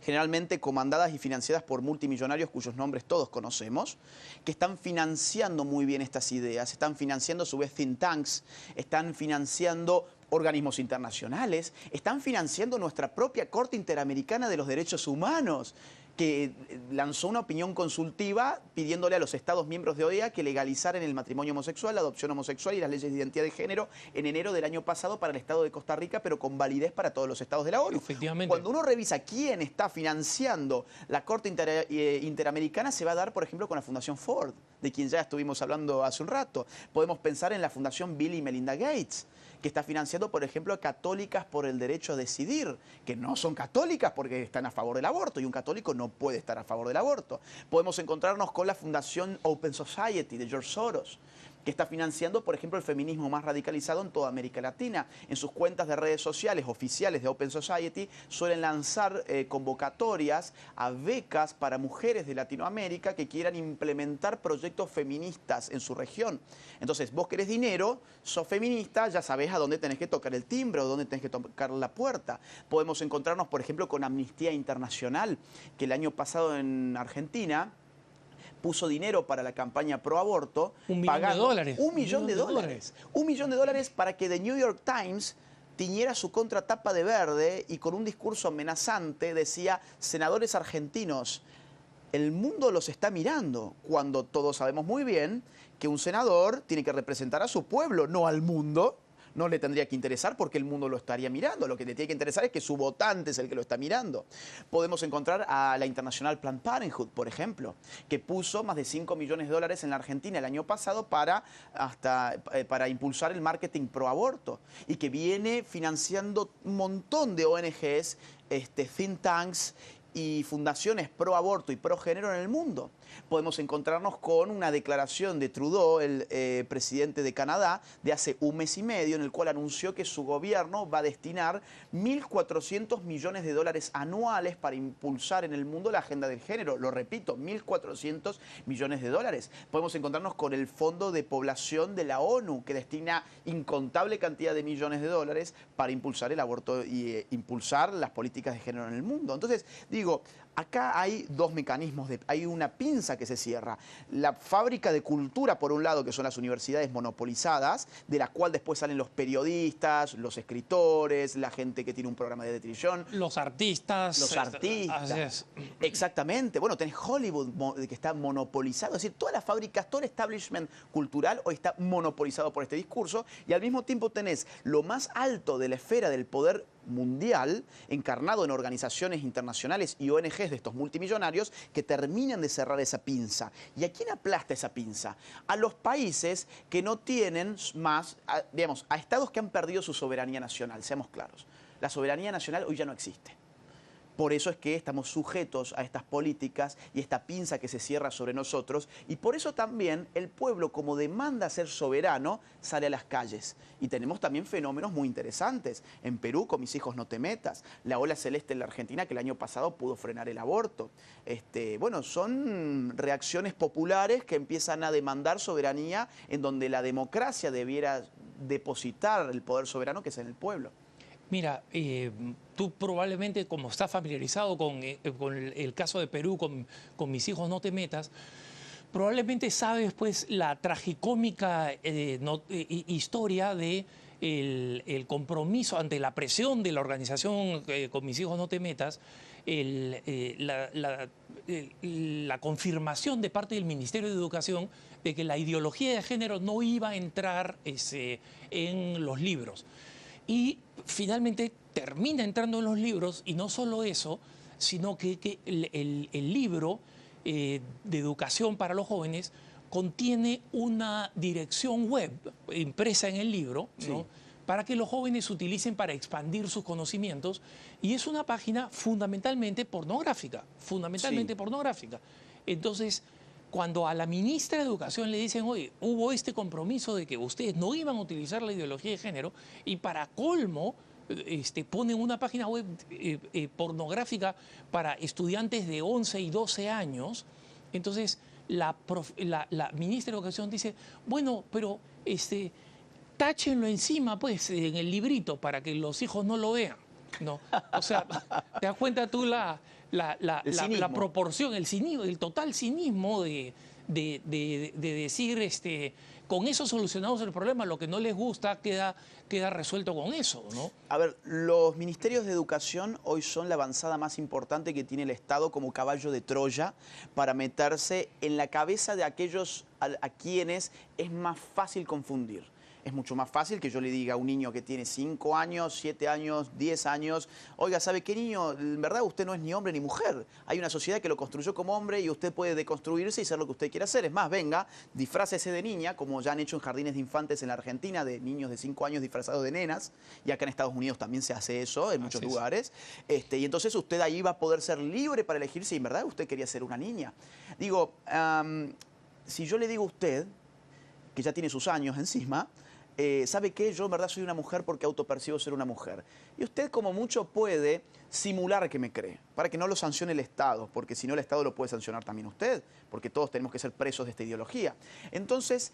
generalmente comandadas y financiadas por multimillonarios cuyos nombres todos conocemos, que están financiando muy bien estas ideas, están financiando a su vez think tanks, están financiando organismos internacionales, están financiando nuestra propia Corte Interamericana de los Derechos Humanos, que lanzó una opinión consultiva pidiéndole a los Estados miembros de OEA que legalizaran el matrimonio homosexual, la adopción homosexual y las leyes de identidad de género en enero del año pasado para el Estado de Costa Rica, pero con validez para todos los estados de la ONU. Efectivamente. Cuando uno revisa quién está financiando la Corte Interamericana, se va a dar, por ejemplo, con la Fundación Ford, de quien ya estuvimos hablando hace un rato. Podemos pensar en la Fundación Bill y Melinda Gates, que está financiando, por ejemplo, a Católicas por el Derecho a Decidir, que no son católicas porque están a favor del aborto, y un católico no puede estar a favor del aborto. Podemos encontrarnos con la Fundación Open Society de George Soros, que está financiando, por ejemplo, el feminismo más radicalizado en toda América Latina. En sus cuentas de redes sociales oficiales de Open Society suelen lanzar convocatorias a becas para mujeres de Latinoamérica que quieran implementar proyectos feministas en su región. Entonces, vos querés dinero, sos feminista, ya sabés a dónde tenés que tocar el timbre o dónde tenés que tocar la puerta. Podemos encontrarnos, por ejemplo, con Amnistía Internacional, que el año pasado en Argentina puso dinero para la campaña pro aborto. $1 millón. $1 millón. $1 millón para que The New York Times tiñera su contratapa de verde y con un discurso amenazante decía: senadores argentinos, el mundo los está mirando, cuando todos sabemos muy bien que un senador tiene que representar a su pueblo, no al mundo. no le tendría que interesar porque el mundo lo estaría mirando. Lo que le tiene que interesar es que su votante es el que lo está mirando. Podemos encontrar a la International Planned Parenthood, por ejemplo, que puso más de 5 millones de dólares en la Argentina el año pasado para impulsar el marketing pro aborto y que viene financiando un montón de ONGs, think tanks y fundaciones pro aborto y pro género en el mundo. Podemos encontrarnos con una declaración de Trudeau, el presidente de Canadá, de hace un mes y medio, en el cual anunció que su gobierno va a destinar 1.400 millones de dólares anuales para impulsar en el mundo la agenda del género. Lo repito, 1.400 millones de dólares. Podemos encontrarnos con el Fondo de Población de la ONU, que destina incontable cantidad de millones de dólares para impulsar el aborto y impulsar las políticas de género en el mundo. Entonces, digo, acá hay dos mecanismos, hay una pinza que se cierra. La fábrica de cultura, por un lado, que son las universidades monopolizadas, de la cual después salen los periodistas, los escritores, la gente que tiene un programa de televisión. Los artistas. Los artistas. Así es. Exactamente. Bueno, tenés Hollywood que está monopolizado. Es decir, todas las fábricas, todo el establishment cultural hoy está monopolizado por este discurso. Y al mismo tiempo tenés lo más alto de la esfera del poder mundial, encarnado en organizaciones internacionales y ONGs de estos multimillonarios que terminan de cerrar esa pinza. ¿Y a quién aplasta esa pinza? A los países que no tienen más, digamos, a estados que han perdido su soberanía nacional, seamos claros. La soberanía nacional hoy ya no existe. Por eso es que estamos sujetos a estas políticas y esta pinza que se cierra sobre nosotros. Y por eso también el pueblo, como demanda ser soberano, sale a las calles. Y tenemos también fenómenos muy interesantes. En Perú, con Mis hijos no te metas. La ola celeste en la Argentina, que el año pasado pudo frenar el aborto. Bueno, son reacciones populares que empiezan a demandar soberanía en donde la democracia debiera depositar el poder soberano que es en el pueblo. Mira, tú probablemente, como estás familiarizado con el caso de Perú, con Mis hijos no te metas, probablemente sabes pues la tragicómica historia de el compromiso ante la presión de la organización con Mis hijos no te metas, la confirmación de parte del Ministerio de Educación de que la ideología de género no iba a entrar en los libros. Y finalmente termina entrando en los libros, y no solo eso, sino que el libro de educación para los jóvenes contiene una dirección web impresa en el libro, ¿no? Sí. Para que los jóvenes utilicen para expandir sus conocimientos, y es una página fundamentalmente pornográfica, pornográfica. Entonces, cuando a la ministra de Educación le dicen, oye, hubo este compromiso de que ustedes no iban a utilizar la ideología de género, y para colmo ponen una página web pornográfica para estudiantes de 11 y 12 años, entonces la ministra de Educación dice, bueno, pero táchenlo encima, pues, en el librito para que los hijos no lo vean, ¿no? O sea, te das cuenta tú la proporción, el total cinismo de decir, con eso solucionamos el problema, lo que no les gusta queda resuelto con eso, ¿no? A ver, los ministerios de educación hoy son la avanzada más importante que tiene el Estado como caballo de Troya para meterse en la cabeza de aquellos a quienes es más fácil confundir. Es mucho más fácil que yo le diga a un niño que tiene 5 años, 7 años, 10 años, oiga, ¿sabe qué, niño? En verdad usted no es ni hombre ni mujer. Hay una sociedad que lo construyó como hombre y usted puede deconstruirse y ser lo que usted quiera hacer. Es más, venga, disfrácese de niña, como ya han hecho en jardines de infantes en la Argentina, de niños de 5 años disfrazados de nenas. Y acá en Estados Unidos también se hace eso en muchos lugares. Y entonces usted ahí va a poder ser libre para elegir si en verdad usted quería ser una niña. Digo, si yo le digo a usted, que ya tiene sus años encima, ¿sabe qué? Yo en verdad soy una mujer porque autopercibo ser una mujer. Y usted como mucho puede simular que me cree, para que no lo sancione el Estado, porque si no el Estado lo puede sancionar también usted, porque todos tenemos que ser presos de esta ideología. Entonces,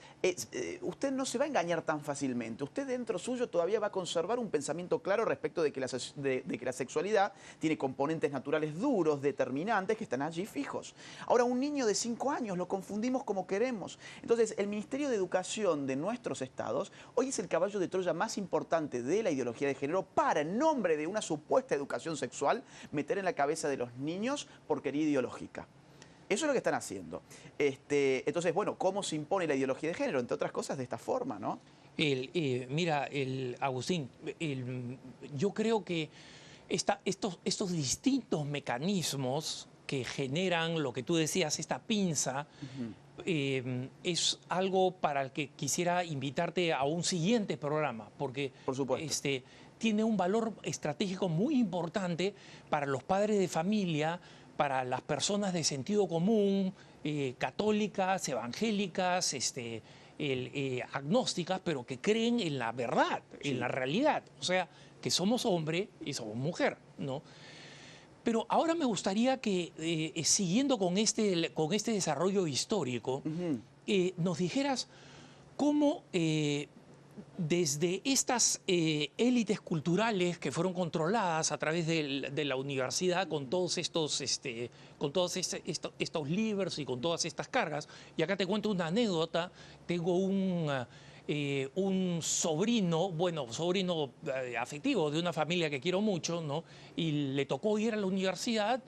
usted no se va a engañar tan fácilmente. Usted dentro suyo todavía va a conservar un pensamiento claro respecto de que la sexualidad tiene componentes naturales duros, determinantes, que están allí fijos. Ahora, un niño de 5 años lo confundimos como queremos. Entonces, el Ministerio de Educación de nuestros estados hoy es el caballo de Troya más importante de la ideología de género para, en nombre de una supuesta educación sexual, meter en la cabeza de los niños porquería ideológica. Eso es lo que están haciendo. Entonces, bueno, ¿cómo se impone la ideología de género? Entre otras cosas, de esta forma, ¿no? Mira, Agustín, yo creo que estos distintos mecanismos que generan lo que tú decías, esta pinza, es algo para el que quisiera invitarte a un siguiente programa, porque Por supuesto. tiene un valor estratégico muy importante para los padres de familia, para las personas de sentido común, católicas, evangélicas, agnósticas, pero que creen en la verdad, en la realidad. O sea, que somos hombre y somos mujer, ¿no? Pero ahora me gustaría que, siguiendo con este desarrollo histórico, nos dijeras cómo desde estas élites culturales que fueron controladas a través de la universidad con todos estos libros y con todas estas cargas, y acá te cuento una anécdota, tengo un sobrino, bueno, sobrino afectivo de una familia que quiero mucho, ¿no? Y le tocó ir a la universidad.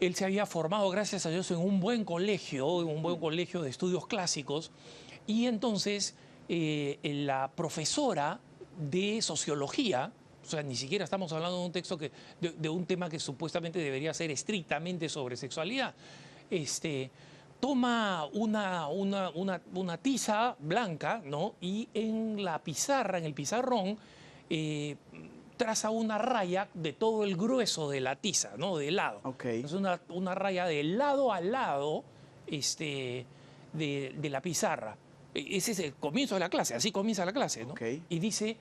Él se había formado, gracias a Dios, en un buen colegio de estudios clásicos, y entonces la profesora de sociología, o sea, ni siquiera estamos hablando de un texto de un tema que supuestamente debería ser estrictamente sobre sexualidad, toma una tiza blanca, ¿no? Y en la pizarra, en el pizarrón, traza una raya de todo el grueso de la tiza, ¿no? De lado. Okay. Es una raya de lado a lado de la pizarra. Ese es el comienzo de la clase, así comienza la clase, ¿no? Okay. Y dice,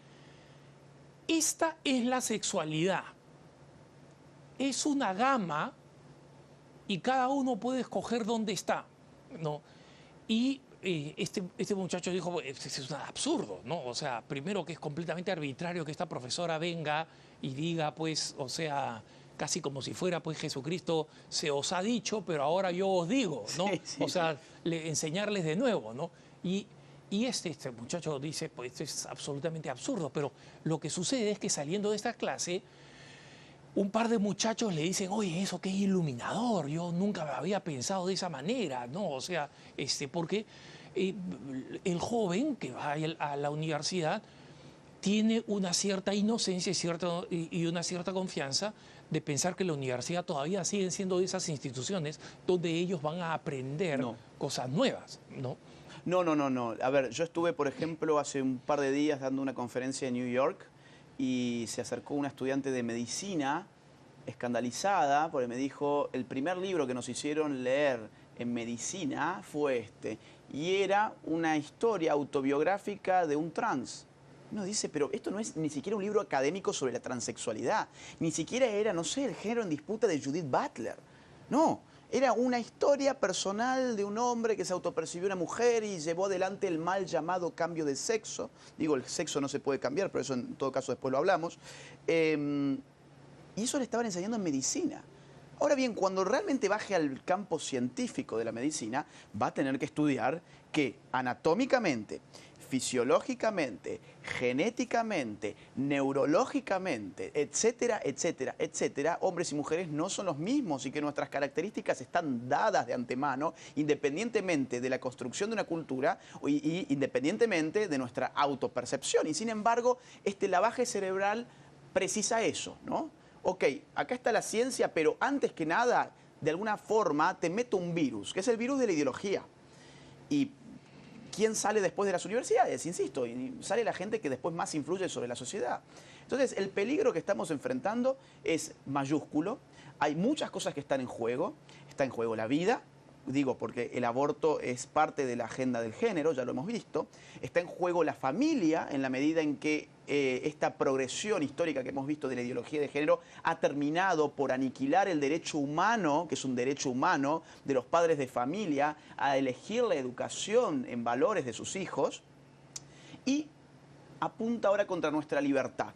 esta es la sexualidad. Es una gama y cada uno puede escoger dónde está, ¿no? Y este muchacho dijo, es un absurdo, ¿no? O sea, primero que es completamente arbitrario que esta profesora venga y diga, pues, o sea, casi como si fuera, pues, Jesucristo se os ha dicho, pero ahora yo os digo, ¿no? Sí, o sea, enseñarles de nuevo, ¿no? Y este muchacho dice, pues, esto es absolutamente absurdo, pero lo que sucede es que saliendo de esta clase, un par de muchachos le dicen, oye, eso qué iluminador, yo nunca había pensado de esa manera, ¿no? O sea, porque el joven que va a la universidad tiene una cierta inocencia y una cierta confianza de pensar que la universidad todavía siguen siendo de esas instituciones donde ellos van a aprender cosas nuevas, ¿no? No. A ver, yo estuve, por ejemplo, hace un par de días dando una conferencia en New York y se acercó una estudiante de medicina escandalizada porque me dijo, el primer libro que nos hicieron leer en medicina fue este, y era una historia autobiográfica de un trans. Uno dice, pero esto no es ni siquiera un libro académico sobre la transexualidad, ni siquiera era, no sé, el género en disputa de Judith Butler. No, era una historia personal de un hombre que se autopercibió una mujer y llevó adelante el mal llamado cambio de sexo. Digo, el sexo no se puede cambiar, pero eso en todo caso después lo hablamos. Y eso le estaban enseñando en medicina. Ahora bien, cuando realmente baje al campo científico de la medicina, va a tener que estudiar que anatómicamente, fisiológicamente, genéticamente, neurológicamente, etcétera, etcétera, etcétera, hombres y mujeres no son los mismos y que nuestras características están dadas de antemano, independientemente de la construcción de una cultura y independientemente de nuestra autopercepción. Y sin embargo, este lavaje cerebral precisa eso, ¿no? Ok, acá está la ciencia, pero antes que nada, de alguna forma, te meto un virus, que es el virus de la ideología. Y ¿quién sale después de las universidades? Insisto, y sale la gente que después más influye sobre la sociedad. Entonces, el peligro que estamos enfrentando es mayúsculo. Hay muchas cosas que están en juego. Está en juego la vida. Digo, porque el aborto es parte de la agenda del género, ya lo hemos visto. Está en juego la familia, en la medida en que esta progresión histórica que hemos visto de la ideología de género ha terminado por aniquilar el derecho humano, que es un derecho humano de los padres de familia, a elegir la educación en valores de sus hijos, y apunta ahora contra nuestra libertad.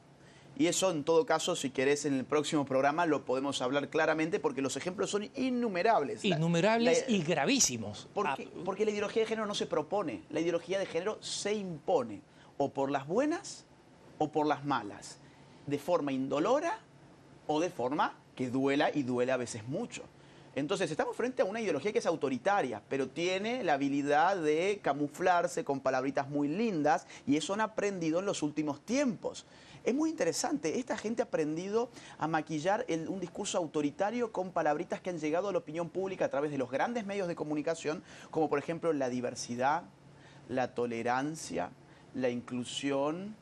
Y eso, en todo caso, si querés, en el próximo programa lo podemos hablar claramente porque los ejemplos son innumerables. Innumerables y gravísimos. Porque la ideología de género no se propone. La ideología de género se impone o por las buenas o por las malas. De forma indolora o de forma que duela y duele a veces mucho. Entonces, estamos frente a una ideología que es autoritaria, pero tiene la habilidad de camuflarse con palabritas muy lindas, y eso han aprendido en los últimos tiempos. Es muy interesante, esta gente ha aprendido a maquillar un discurso autoritario con palabritas que han llegado a la opinión pública a través de los grandes medios de comunicación, como por ejemplo la diversidad, la tolerancia, la inclusión,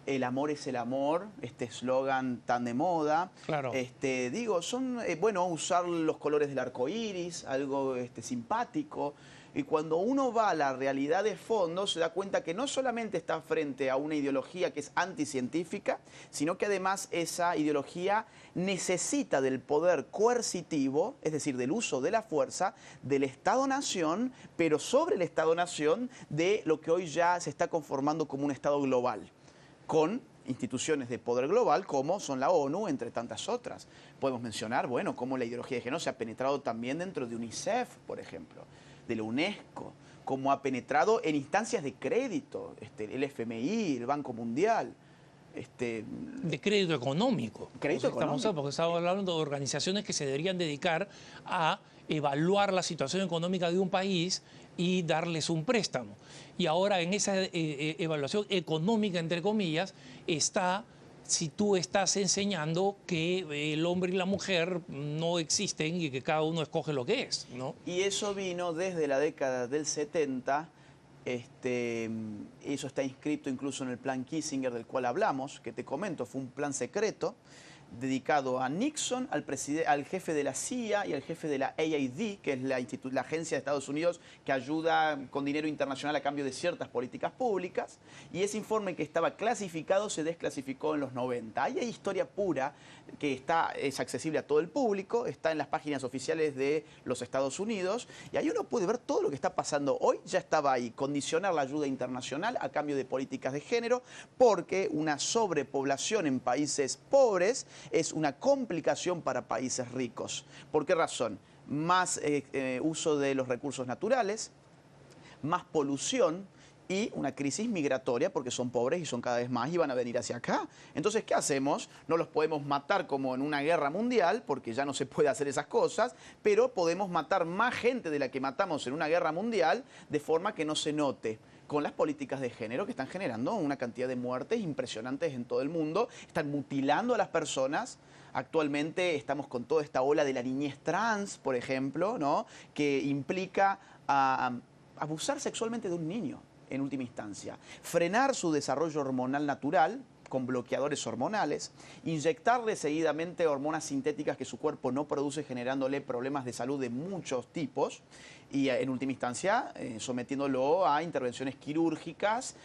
el amor es el amor, este eslogan tan de moda. Claro. Digo, son, bueno, usar los colores del arco iris, algo simpático. Y cuando uno va a la realidad de fondo, se da cuenta que no solamente está frente a una ideología que es anticientífica, sino que además esa ideología necesita del poder coercitivo, es decir, del uso de la fuerza, del Estado-nación, pero sobre el Estado-nación de lo que hoy ya se está conformando como un Estado global, con instituciones de poder global como son la ONU, entre tantas otras. Podemos mencionar, bueno, cómo la ideología de género se ha penetrado también dentro de UNICEF, por ejemplo, de la UNESCO, cómo ha penetrado en instancias de crédito, el FMI, el Banco Mundial. De crédito económico. Crédito económico. Porque estamos hablando de organizaciones que se deberían dedicar a evaluar la situación económica de un país y darles un préstamo. Y ahora en esa evaluación económica, entre comillas, está si tú estás enseñando que el hombre y la mujer no existen y que cada uno escoge lo que es, ¿no? Y eso vino desde la década del 70. Eso está inscrito incluso en el plan Kissinger del cual hablamos, que te comento, fue un plan secreto dedicado a Nixon, al jefe de la CIA y al jefe de la AID, que es la agencia de Estados Unidos que ayuda con dinero internacional a cambio de ciertas políticas públicas. Y ese informe que estaba clasificado se desclasificó en los 90. Ahí hay historia pura que es accesible a todo el público, está en las páginas oficiales de los Estados Unidos, y ahí uno puede ver todo lo que está pasando hoy. Ya estaba ahí, condicionar la ayuda internacional a cambio de políticas de género, porque una sobrepoblación en países pobres es una complicación para países ricos. ¿Por qué razón? Más uso de los recursos naturales, más polución y una crisis migratoria, porque son pobres y son cada vez más y van a venir hacia acá. Entonces, ¿qué hacemos? No los podemos matar como en una guerra mundial, porque ya no se puede hacer esas cosas, pero podemos matar más gente de la que matamos en una guerra mundial, de forma que no se note, con las políticas de género que están generando una cantidad de muertes impresionantes en todo el mundo. Están mutilando a las personas. Actualmente estamos con toda esta ola de la niñez trans, por ejemplo, ¿no?, que implica abusar sexualmente de un niño en última instancia, frenar su desarrollo hormonal natural con bloqueadores hormonales, inyectarle seguidamente hormonas sintéticas que su cuerpo no produce, generándole problemas de salud de muchos tipos, y en última instancia sometiéndolo a intervenciones quirúrgicas,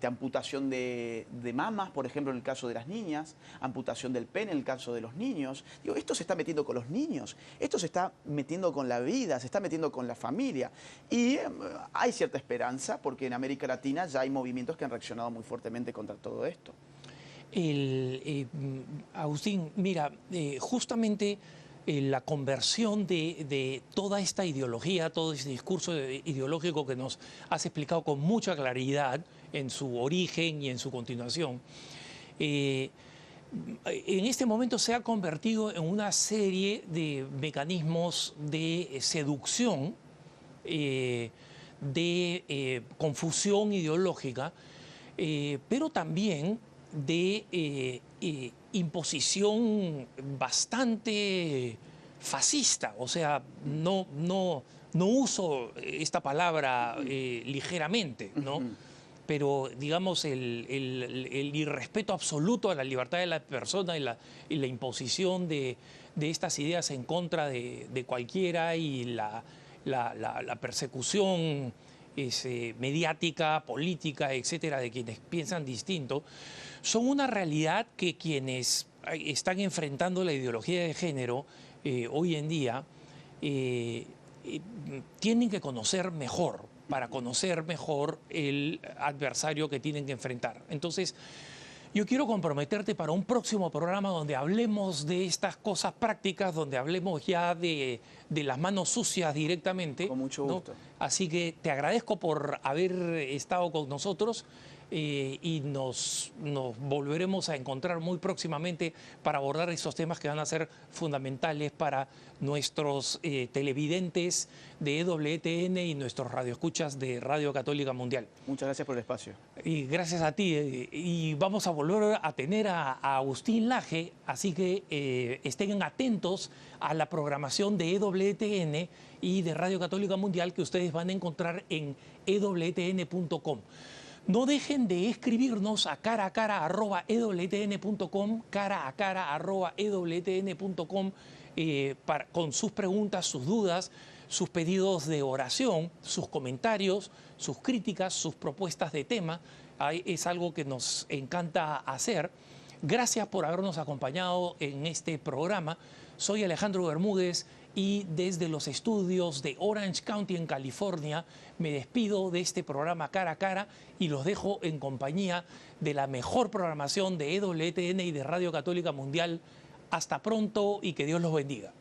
amputación de mamas, por ejemplo, en el caso de las niñas, amputación del pene en el caso de los niños. Digo, esto se está metiendo con los niños, esto se está metiendo con la vida, se está metiendo con la familia. Y hay cierta esperanza, porque en América Latina ya hay movimientos que han reaccionado muy fuertemente contra todo esto. Agustín, mira, justamente la conversión de toda esta ideología, todo este discurso ideológico que nos has explicado con mucha claridad en su origen y en su continuación, en este momento se ha convertido en una serie de mecanismos de seducción, de confusión ideológica, pero también de imposición bastante fascista. O sea, no uso esta palabra ligeramente, ¿no? Pero, digamos, el irrespeto absoluto a la libertad de la persona y la imposición de estas ideas en contra de cualquiera, y la persecución mediática, política, etcétera, de quienes piensan distinto, son una realidad que quienes están enfrentando la ideología de género hoy en día tienen que conocer mejor, para conocer mejor el adversario que tienen que enfrentar. Entonces, yo quiero comprometerte para un próximo programa donde hablemos de estas cosas prácticas, donde hablemos ya de las manos sucias directamente. Con mucho gusto. ¿No? Así que te agradezco por haber estado con nosotros. y nos volveremos a encontrar muy próximamente para abordar esos temas que van a ser fundamentales para nuestros televidentes de EWTN y nuestros radioescuchas de Radio Católica Mundial. Muchas gracias por el espacio. Y gracias a ti. Y vamos a volver a tener a Agustín Laje, así que estén atentos a la programación de EWTN y de Radio Católica Mundial que ustedes van a encontrar en ewtn.com. No dejen de escribirnos a cara@ewtn.com, cara@ewtn.com, con sus preguntas, sus dudas, sus pedidos de oración, sus comentarios, sus críticas, sus propuestas de tema. Es algo que nos encanta hacer. Gracias por habernos acompañado en este programa. Soy Alejandro Bermúdez y desde los estudios de Orange County en California me despido de este programa Cara a Cara y los dejo en compañía de la mejor programación de EWTN y de Radio Católica Mundial. Hasta pronto y que Dios los bendiga.